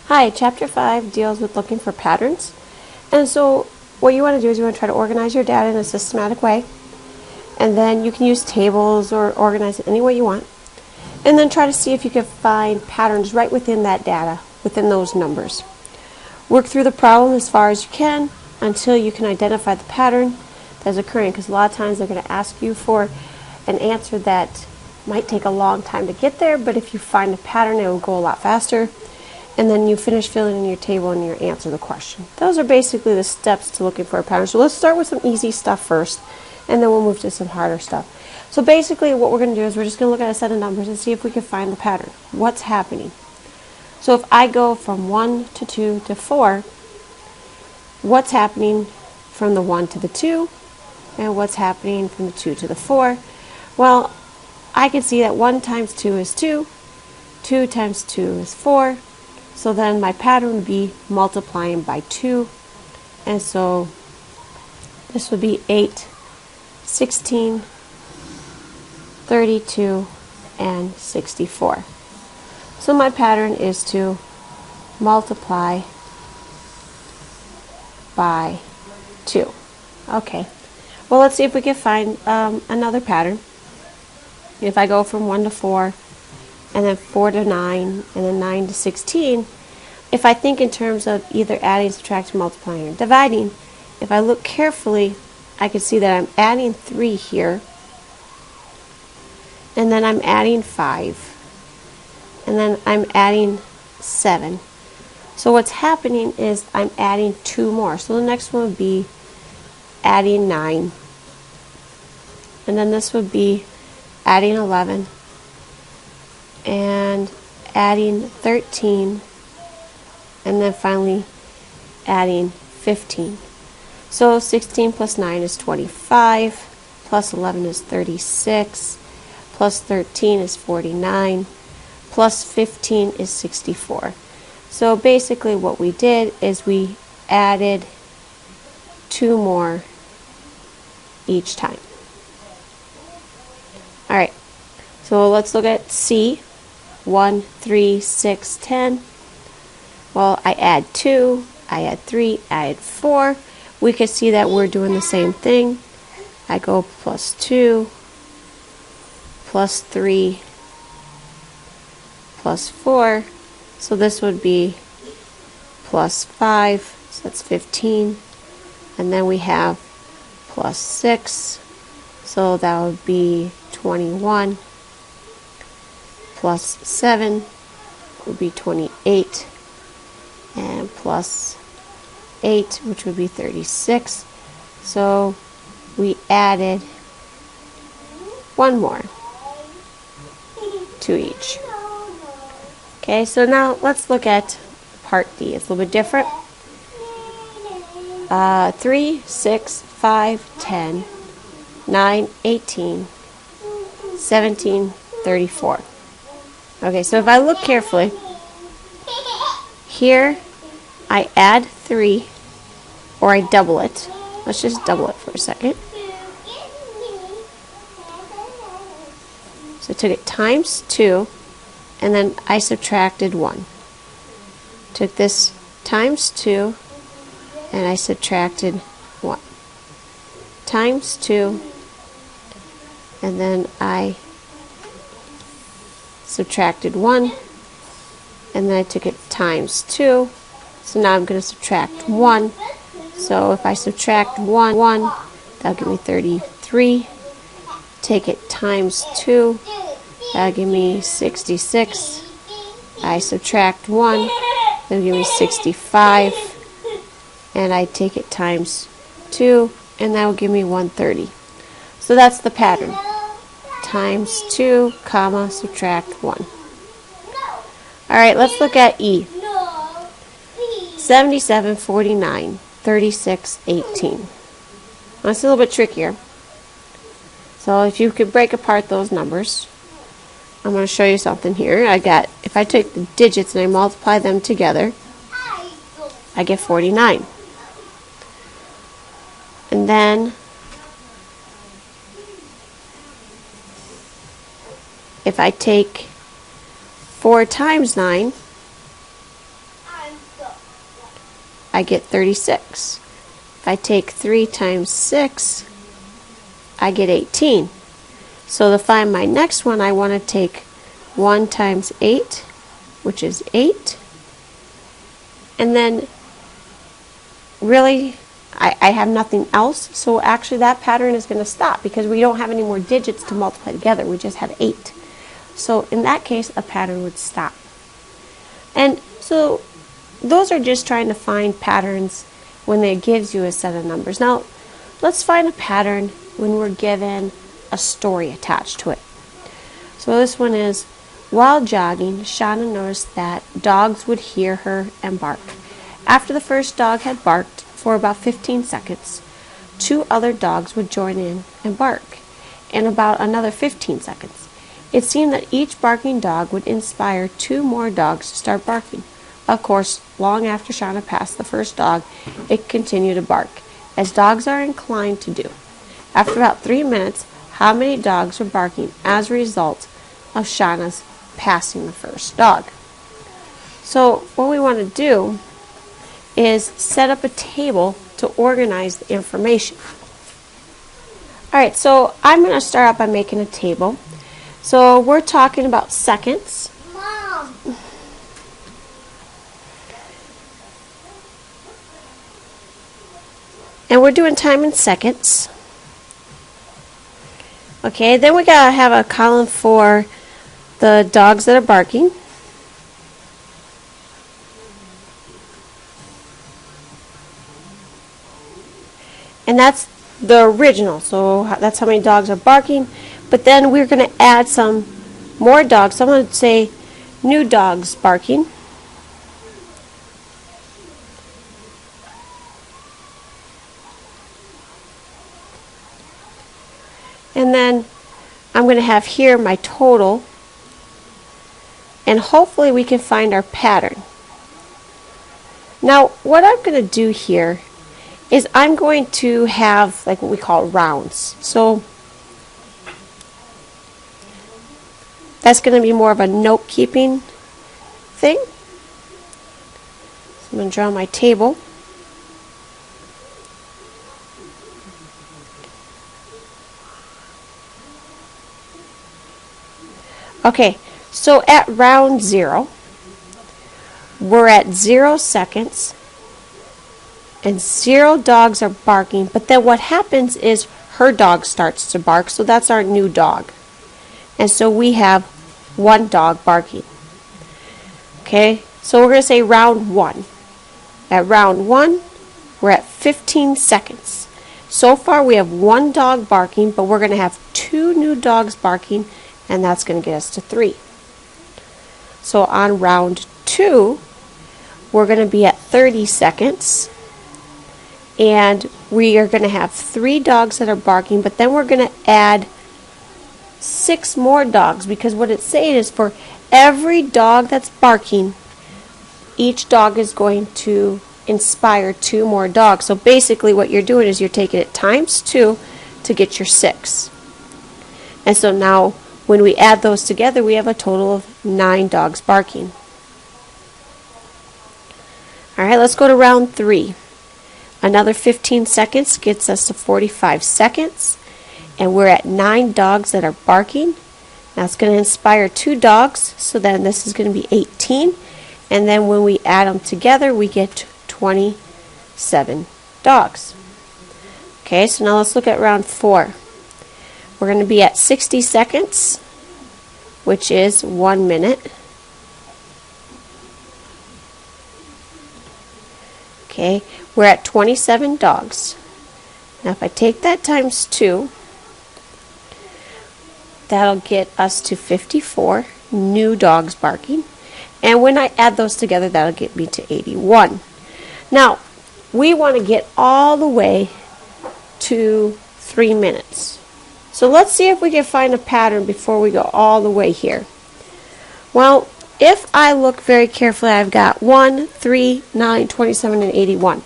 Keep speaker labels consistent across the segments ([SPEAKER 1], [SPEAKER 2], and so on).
[SPEAKER 1] Hi, Chapter 5 deals with looking for patterns. And so what you want to do is you want to try to organize your data in a systematic way. And then you can use tables or organize it any way you want. And then try to see if you can find patterns right within that data, within those numbers. Work through the problem as far as you can until you can identify the pattern that's occurring, because a lot of times they're going to ask you for an answer that might take a long time to get there, but if you find a pattern, it will go a lot faster. And then you finish filling in your table and you answer the question. Those are basically the steps to looking for a pattern. So let's start with some easy stuff first, and then we'll move to some harder stuff. So basically what we're going to do is we're just going to look at a set of numbers and see if we can find the pattern. What's happening? So if I go from 1 to 2 to 4, what's happening from the 1 to the 2, and what's happening from the 2 to the 4? Well, I can see that 1 times 2 is 2, 2 times 2 is 4, so then my pattern would be multiplying by 2, and so this would be 8, 16, 32, and 64. So my pattern is to multiply by 2. Okay, well, let's see if we can find another pattern. If I go from 1 to 4, and then 4 to 9, and then 9 to 16, if I think in terms of either adding, subtracting, multiplying, or dividing, if I look carefully, I can see that I'm adding 3 here, and then I'm adding 5, and then I'm adding 7. So what's happening is I'm adding 2 more. So the next one would be adding 9, and then this would be adding 11, and adding 13, and then finally adding 15. So 16 plus 9 is 25, plus 11 is 36, plus 13 is 49, plus 15 is 64. So basically what we did is we added 2 more each time. Alright, so let's look at C. 1, 3, 6, 10. Well, I add 2, I add 3, I add 4. We can see that we're doing the same thing. I go plus 2, plus 3, plus 4. So this would be plus 5, so that's 15. And then we have plus 6, so that would be 21. Plus 7 would be 28. And plus 8, which would be 36. So we added 1 more to each. Okay, so now let's look at part D. It's a little bit different. 3, 6, 5, 10, 9, 18, 17, 34. Okay, so if I look carefully, here I add 3, or I double it. Let's just double it for a second. So I took it times 2, and then I subtracted 1. Took this times 2, and I subtracted 1. Times 2, and then I subtracted 1, and then I took it times 2, so now I'm going to subtract 1. So if I subtract 1, that'll give me 33. Take it times 2, that'll give me 66. I subtract 1, that'll give me 65. And I take it times 2, and that will give me 130. So that's the pattern. Times 2, comma, subtract 1. Alright, let's look at E. 77, 49, 36, 18. That's a little bit trickier. So if you could break apart those numbers, I'm going to show you something here. If I take the digits and I multiply them together, I get 49. And then if I take 4 times 9, I get 36. If I take 3 times 6, I get 18. So to find my next one, I want to take 1 times 8, which is 8. And then really, I have nothing else. So actually that pattern is going to stop because we don't have any more digits to multiply together. We just have 8. So in that case, a pattern would stop. And so those are just trying to find patterns when it gives you a set of numbers. Now, let's find a pattern when we're given a story attached to it. So this one is, while jogging, Shauna noticed that dogs would hear her and bark. After the first dog had barked for about 15 seconds, 2 other dogs would join in and bark in about another 15 seconds. It seemed that each barking dog would inspire 2 more dogs to start barking. Of course, long after Shauna passed the first dog, it continued to bark, as dogs are inclined to do. After about 3 minutes, how many dogs were barking as a result of Shauna's passing the first dog? So what we want to do is set up a table to organize the information. Alright, so I'm going to start out by making a table. So we're talking about seconds.
[SPEAKER 2] Mom.
[SPEAKER 1] And we're doing time in seconds. Okay, then we gotta have a column for the dogs that are barking. And that's the original, so that's how many dogs are barking. But then we're going to add some more dogs. So I'm going to say new dogs barking. And then I'm going to have here my total. And hopefully we can find our pattern. Now, what I'm going to do here is I'm going to have like what we call rounds. So that's going to be more of a note-keeping thing. So I'm going to draw my table. Okay, so at round 0, we're at 0 seconds and 0 dogs are barking, but then what happens is her dog starts to bark, so that's our new dog. And so we have 1 dog barking. Okay, so we're going to say round 1. At round 1, we're at 15 seconds. So far we have 1 dog barking, but we're going to have 2 new dogs barking, and that's going to get us to 3. So on round 2, we're going to be at 30 seconds. And we are going to have 3 dogs that are barking, but then we're going to add 6 more dogs, because what it's saying is for every dog that's barking, each dog is going to inspire 2 more dogs. So basically what you're doing is you're taking it times 2 to get your 6. And so now when we add those together, we have a total of 9 dogs barking. Alright, let's go to round 3. Another 15 seconds gets us to 45 seconds. And we're at 9 dogs that are barking. That's going to inspire 2 dogs. So then this is going to be 18. And then when we add them together, we get 27 dogs. Okay, so now let's look at round 4. We're going to be at 60 seconds, which is 1 minute. Okay, we're at 27 dogs. Now if I take that times 2, that'll get us to 54 new dogs barking. And when I add those together, that'll get me to 81. Now, we want to get all the way to 3 minutes. So let's see if we can find a pattern before we go all the way here. Well, if I look very carefully, I've got 1, 3, 9, 27, and 81.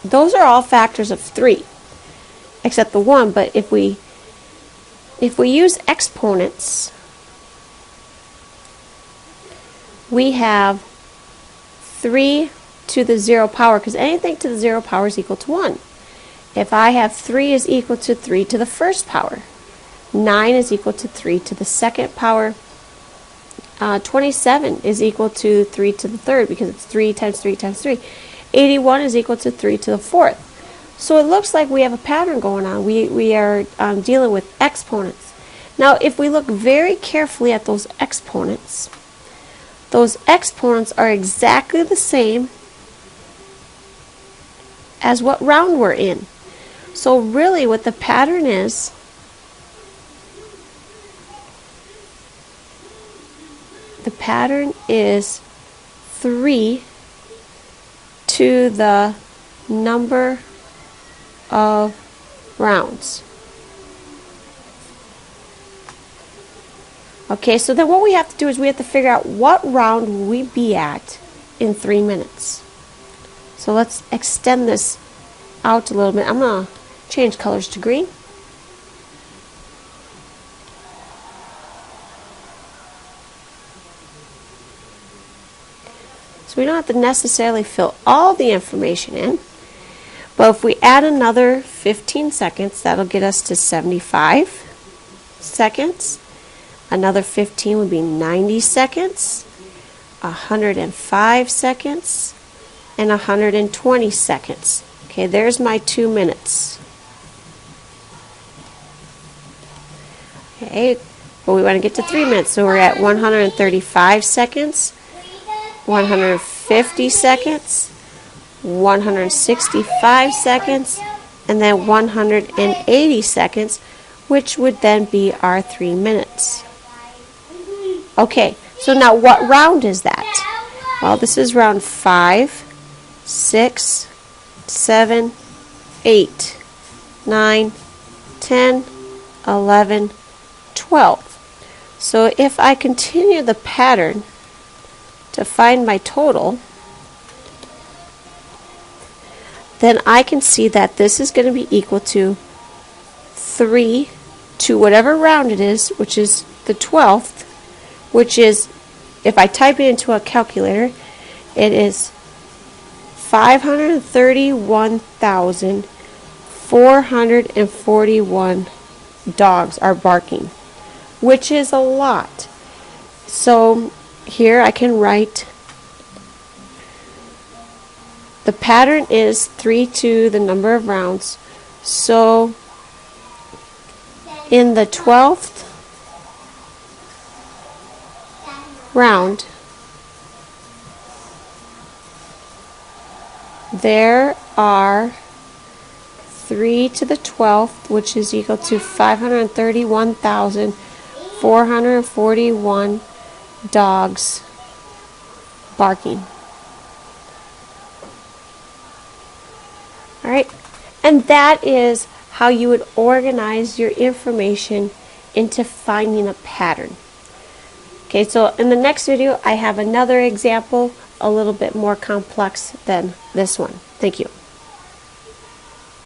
[SPEAKER 1] Those are all factors of 3, except the 1. But if we use exponents, we have 3 to the 0 power, because anything to the 0 power is equal to 1. If I have 3 is equal to 3 to the first power, 9 is equal to 3 to the second power, 27 is equal to 3 to the third, because it's 3 times 3 times 3. 81 is equal to 3 to the fourth. So it looks like we have a pattern going on. We are dealing with exponents. Now, if we look very carefully at those exponents are exactly the same as what round we're in. So really what the pattern is, the pattern is 3 to the number of rounds. Okay, so then what we have to do is we have to figure out what round will we be at in 3 minutes. So let's extend this out a little bit. I'm going to change colors to green. So we don't have to necessarily fill all the information in, but if we add another 15 seconds, that'll get us to 75 seconds. Another 15 would be 90 seconds, 105 seconds, and 120 seconds. Okay, there's my 2 minutes. Okay, but we want to get to 3 minutes, so we're at 135 seconds, 150 seconds, 165 seconds, and then 180 seconds, which would then be our 3 minutes. Okay, so now what round is that? Well, this is round 5, 6, 7, 8, 9, 10, 11, 12. So if I continue the pattern to find my total, then I can see that this is going to be equal to 3 to whatever round it is, which is the 12th, which is, if I type it into a calculator, it is 531,441 dogs are barking, which is a lot. So here I can write the pattern is 3 to the number of rounds. So in the 12th round, there are 3 to the 12th, which is equal to 531,441 dogs barking. Alright, and that is how you would organize your information into finding a pattern. Okay, so in the next video I have another example a little bit more complex than this one. Thank you.